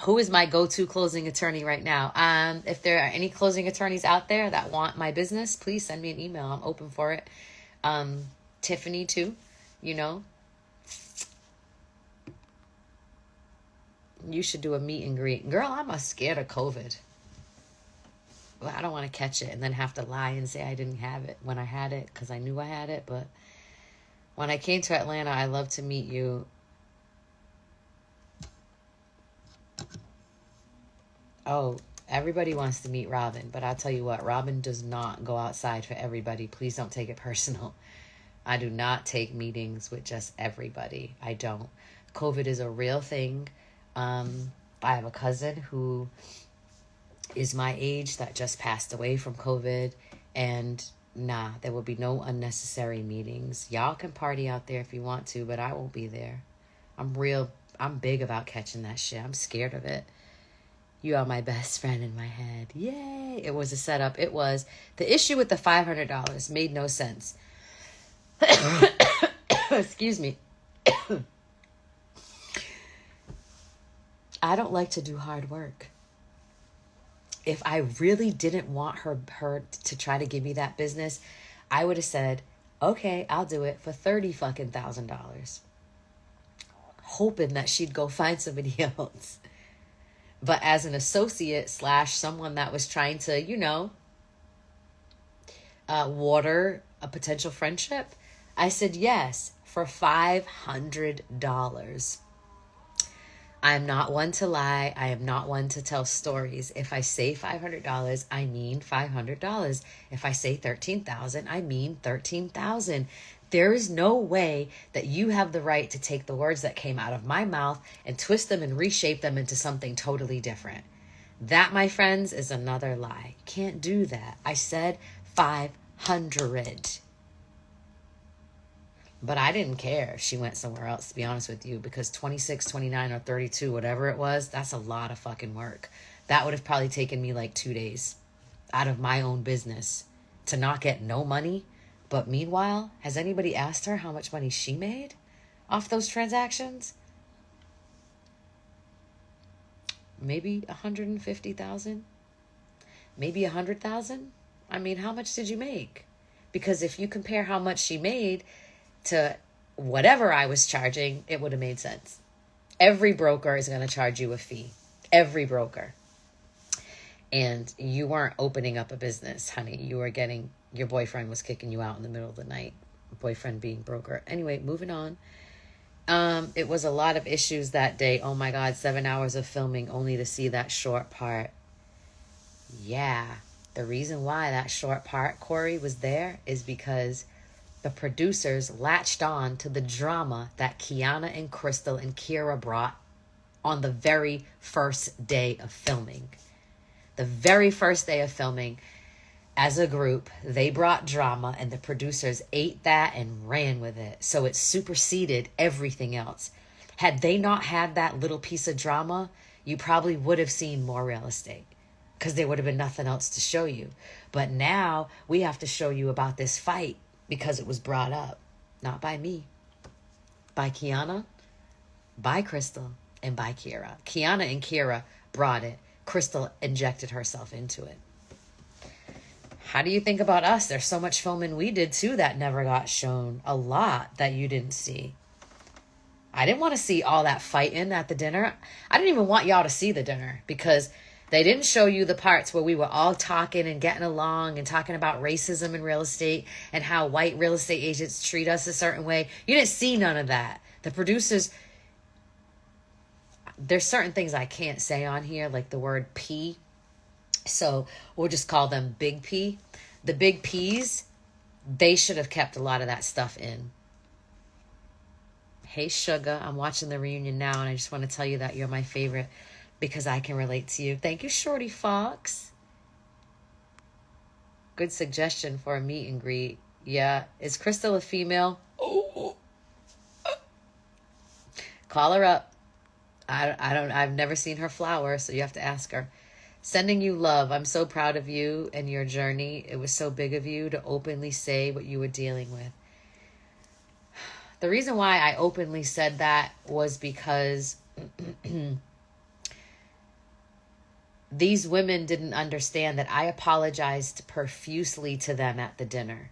Who is my go-to closing attorney right now? If there are any closing attorneys out there that want my business, please send me an email. I'm open for it. Tiffany too, you know. You should do a meet and greet. Girl, I'm scared of COVID. Well, I don't want to catch it and then have to lie and say I didn't have it when I had it because I knew I had it. But when I came to Atlanta, I love to meet you. Oh, everybody wants to meet Robin, but I'll tell you what, Robin does not go outside for everybody. Please don't take it personal. I do not take meetings with just everybody. I don't. COVID is a real thing. I have a cousin who is my age that just passed away from COVID, and nah, there will be no unnecessary meetings. Y'all can party out there if you want to, but I won't be there. I'm big about catching that shit. I'm scared of it. You are my best friend in my head. Yay. It was a setup. It was. The issue with the $500 made no sense. Excuse me. I don't like to do hard work. If I really didn't want her to try to give me that business, I would have said, okay, I'll do it for $30,000. Hoping that she'd go find somebody else. But as an associate / someone that was trying to, water a potential friendship, I said yes for $500. I'm not one to lie. I am not one to tell stories. If I say $500, I mean $500. If I say $13,000, I mean $13,000. There is no way that you have the right to take the words that came out of my mouth and twist them and reshape them into something totally different. That, my friends, is another lie. Can't do that. I said 500. But I didn't care if she went somewhere else, to be honest with you, because 26, 29, or 32, whatever it was, that's a lot of fucking work. That would have probably taken me like 2 days out of my own business to not get no money. But meanwhile, has anybody asked her how much money she made off those transactions? Maybe 150,000, maybe 100,000. I mean, how much did you make? Because if you compare how much she made to whatever I was charging, it would have made sense. Every broker is going to charge you a fee. Every broker. And you weren't opening up a business, honey. You were getting, your boyfriend was kicking you out in the middle of the night. Boyfriend being broker. Anyway, moving on. It was a lot of issues that day. Oh my God, 7 hours of filming only to see that short part. Yeah. The reason why that short part, Corey, was there is because the producers latched on to the drama that Kiana and Crystal and Kira brought on the very first day of filming. The very first day of filming, as a group, they brought drama and the producers ate that and ran with it. So it superseded everything else. Had they not had that little piece of drama, you probably would have seen more real estate because there would have been nothing else to show you. But now we have to show you about this fight because it was brought up, not by me, by Kiana, by Crystal, and by Kira. Kiana and Kira brought it. Crystal injected herself into it. How do you think about us? There's so much filming we did too that never got shown. A lot that you didn't see. I didn't want to see all that fighting at the dinner. I didn't even want y'all to see the dinner because they didn't show you the parts where we were all talking and getting along and talking about racism in real estate and how white real estate agents treat us a certain way. You didn't see none of that. The producers, there's certain things I can't say on here, like the word P. So we'll just call them Big P. The Big P's, they should have kept a lot of that stuff in. Hey, Sugar, I'm watching the reunion now, and I just want to tell you that you're my favorite because I can relate to you. Thank you, Shorty Fox. Good suggestion for a meet and greet. Yeah. Is Crystal a female? Oh. Call her up. I've never seen her flower, so you have to ask her. Sending you love. I'm so proud of you and your journey. It was so big of you to openly say what you were dealing with. The reason why I openly said that was because these women didn't understand that I apologized profusely to them at the dinner.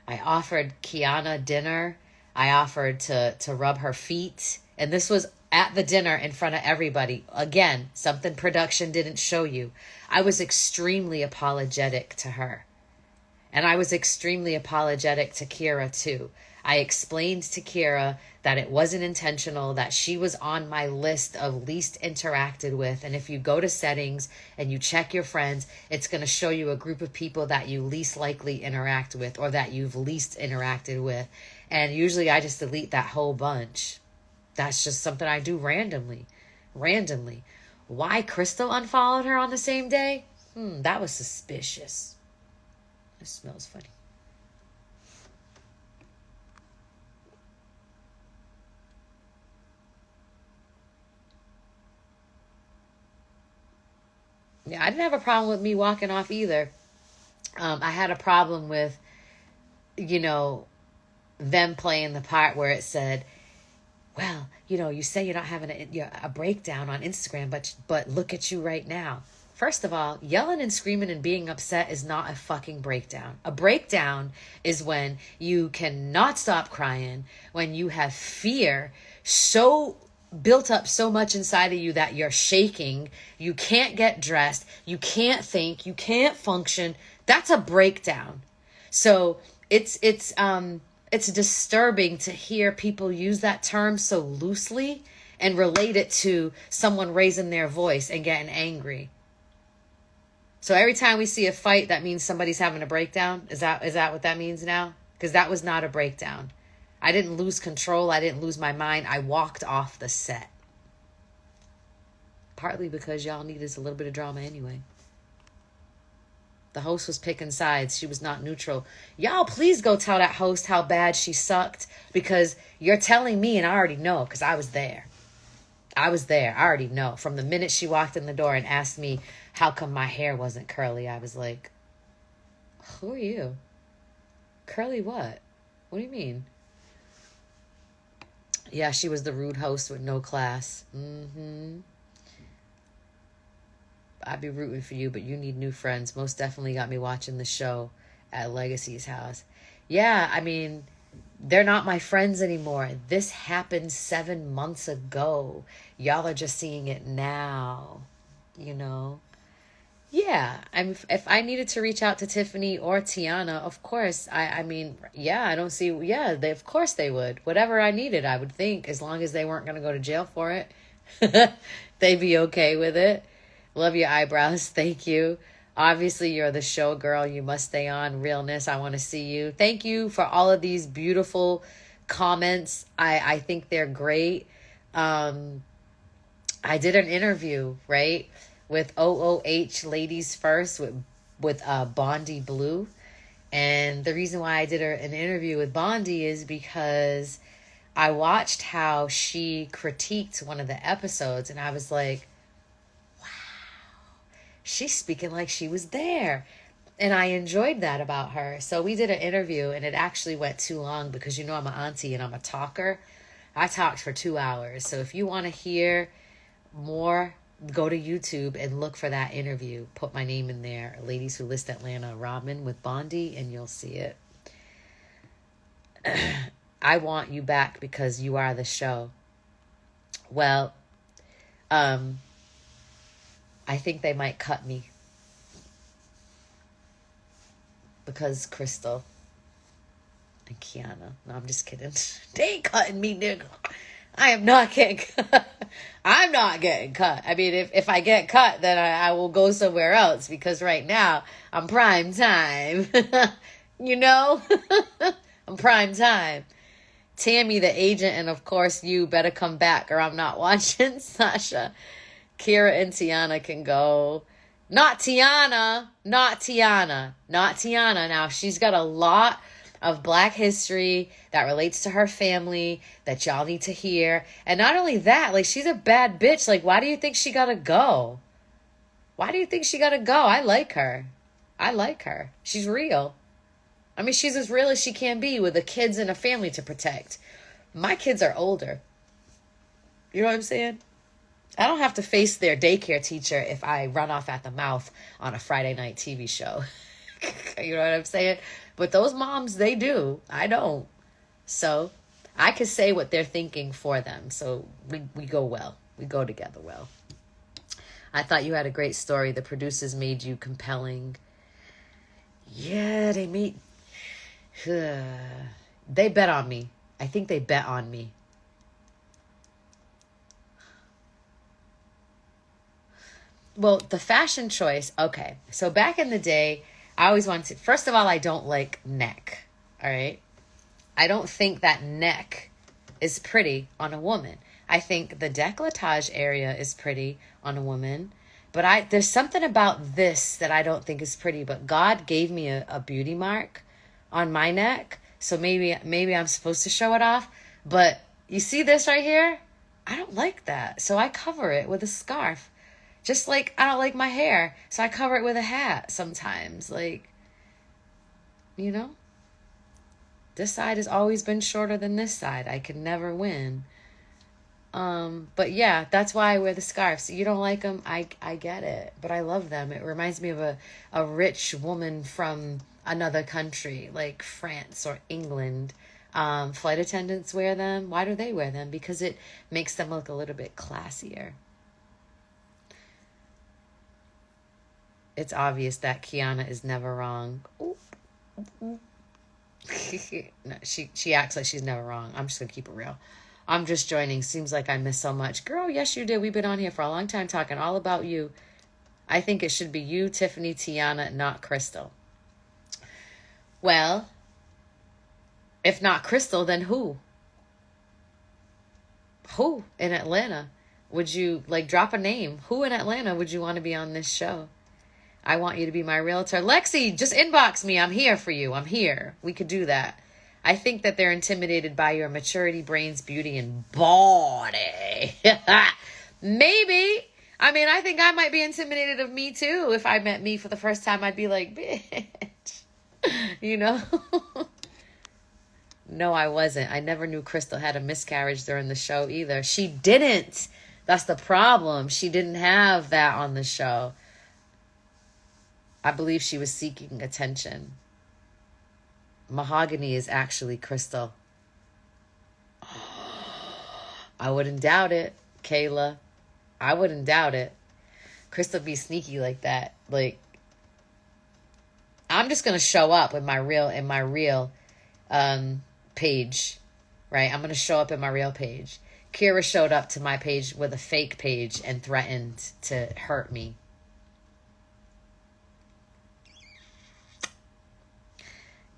I offered Kiana dinner. I offered to rub her feet. And this was at the dinner in front of everybody. Again, something production didn't show you. I was extremely apologetic to her. And I was extremely apologetic to Kira too. I explained to Kira that it wasn't intentional, that she was on my list of least interacted with. And if you go to settings and you check your friends, it's going to show you a group of people that you least likely interact with or that you've least interacted with. And usually I just delete that whole bunch. That's just something I do randomly. Why Crystal unfollowed her on the same day? That was suspicious. It smells funny. Yeah, I didn't have a problem with me walking off either. I had a problem with, them playing the part where it said, well, you say you're not having a breakdown on Instagram, but look at you right now. First of all, yelling and screaming and being upset is not a fucking breakdown. A breakdown is when you cannot stop crying, when you have fear so built up so much inside of you that you're shaking, you can't get dressed, you can't think, you can't function. That's a breakdown. So it's disturbing to hear people use that term so loosely and relate it to someone raising their voice and getting angry. So every time we see a fight, that means somebody's having a breakdown. Is that what that means now? Because that was not a breakdown. I didn't lose control. I didn't lose my mind. I walked off the set. Partly because y'all needed a little bit of drama anyway. The host was picking sides. She was not neutral. Y'all, please go tell that host how bad she sucked, because you're telling me and I already know because I was there. I already know. From the minute she walked in the door and asked me how come my hair wasn't curly, I was like, who are you? Curly what? What do you mean? Yeah, she was the rude host with no class. I'd be rooting for you, but you need new friends. Most definitely got me watching the show at Legacy's house. Yeah, I mean, they're not my friends anymore. This happened 7 months ago. Y'all are just seeing it now, Yeah, if I needed to reach out to Tiffany or Tiana, of course, I mean, yeah, I don't see, yeah, of course they would. Whatever I needed, I would think, as long as they weren't going to go to jail for it. They'd be okay with it. Love your eyebrows. Thank you. Obviously, you're the show girl. You must stay on. Realness, I want to see you. Thank you for all of these beautiful comments. I think they're great. I did an interview, right, with OOH Ladies First with Bondi Blue. And the reason why I did an interview with Bondi is because I watched how she critiqued one of the episodes, and I was like, she's speaking like she was there. And I enjoyed that about her. So we did an interview, and it actually went too long because I'm an auntie and I'm a talker. I talked for 2 hours. So if you want to hear more, go to YouTube and look for that interview. Put my name in there, Ladies Who List Atlanta Ramen with Bondi, and you'll see it. I want you back because you are the show. Well, I think they might cut me because Crystal and Kiana. No, I'm just kidding. They ain't cutting me, nigga. I am not getting cut. I'm not getting cut. I mean, if I get cut, then I will go somewhere else, because right now I'm prime time. I'm prime time. Tammy, the agent, and of course you better come back or I'm not watching. Sasha. Kira and Tiana can go. Not Tiana. Now, she's got a lot of Black history that relates to her family that y'all need to hear. And not only that, like, she's a bad bitch. Like, why do you think she gotta go? I like her. She's real. I mean, she's as real as she can be with the kids and a family to protect. My kids are older. You know what I'm saying? I don't have to face their daycare teacher if I run off at the mouth on a Friday night TV show. You know what I'm saying? But those moms, they do. I don't. So I could say what they're thinking for them. So we go well. We go together well. I thought you had a great story. The producers made you compelling. Yeah, they made... They bet on me. I think they bet on me. Well, the fashion choice, okay. So back in the day, I always wanted to... First of all, I don't like neck, all right? I don't think that neck is pretty on a woman. I think the décolletage area is pretty on a woman. But there's something about this that I don't think is pretty. But God gave me a beauty mark on my neck. So maybe I'm supposed to show it off. But you see this right here? I don't like that. So I cover it with a scarf. Just like I don't like my hair. So I cover it with a hat sometimes. Like, you know? This side has always been shorter than this side. I could never win. But yeah, that's why I wear the scarves. So you don't like them, I get it. But I love them. It reminds me of a rich woman from another country, like France or England. Flight attendants wear them. Why do they wear them? Because it makes them look a little bit classier. It's obvious that Kiana is never wrong. Ooh. No, she acts like she's never wrong. I'm just gonna keep it real. I'm just joining. Seems like I missed so much. Girl, yes you did. We've been on here for a long time talking all about you. I think it should be you, Tiffany, Tiana, not Crystal. Well, if not Crystal, then who? Who in Atlanta would you, like, drop a name? Who in Atlanta would you want to be on this show? I want you to be my realtor. Lexi, just inbox me. I'm here for you. I'm here. We could do that. I think that they're intimidated by your maturity, brains, beauty, and body. Maybe. I mean, I think I might be intimidated of me too. If I met me for the first time, I'd be like, bitch. You know? No, I wasn't. I never knew Crystal had a miscarriage during the show either. She didn't. That's the problem. She didn't have that on the show. I believe she was seeking attention. Mahogany is actually Crystal. I wouldn't doubt it, Kayla. I wouldn't doubt it. Crystal be sneaky like that. Like, I'm just gonna show up with my real page, right? I'm gonna show up in my real page. Kira showed up to my page with a fake page and threatened to hurt me.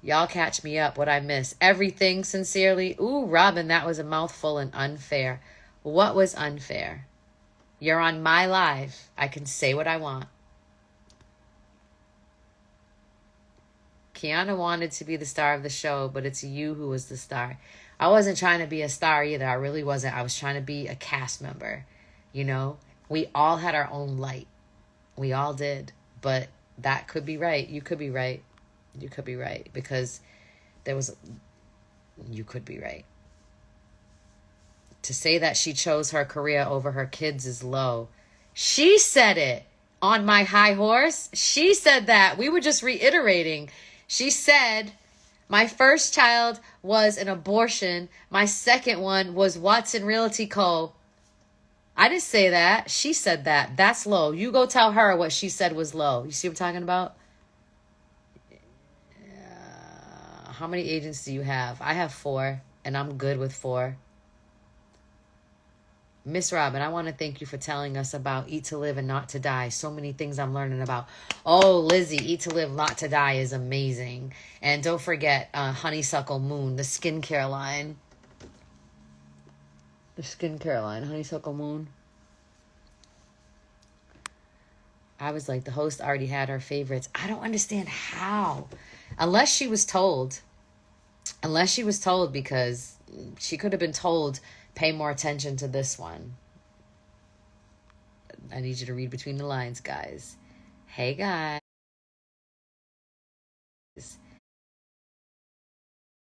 Y'all catch me up. What I miss? Everything, sincerely. Ooh, Robin, that was a mouthful and unfair. What was unfair? You're on my live. I can say what I want. Kiana wanted to be the star of the show, but it's you who was the star. I wasn't trying to be a star either. I really wasn't. I was trying to be a cast member. You know? We all had our own light. We all did. But that could be right. You could be right. You could be right, because you could be right. To say that she chose her career over her kids is low. She said it on my high horse. She said that. We were just reiterating. She said, my first child was an abortion. My second one was Watson Realty Co. I didn't say that. She said that. That's low. You go tell her what she said was low. You see what I'm talking about? How many agents do you have? I have 4, and I'm good with 4. Miss Robin, I want to thank you for telling us about Eat to Live and Not to Die. So many things I'm learning about. Oh, Lizzie, Eat to Live, Not to Die is amazing. And don't forget Honeysuckle Moon, the skincare line. The skincare line, Honeysuckle Moon. I was like, the host already had her favorites. I don't understand how. Unless she was told. Unless she was told, because she could have been told, pay more attention to this one. I need you to read between the lines, guys. Hey, guys.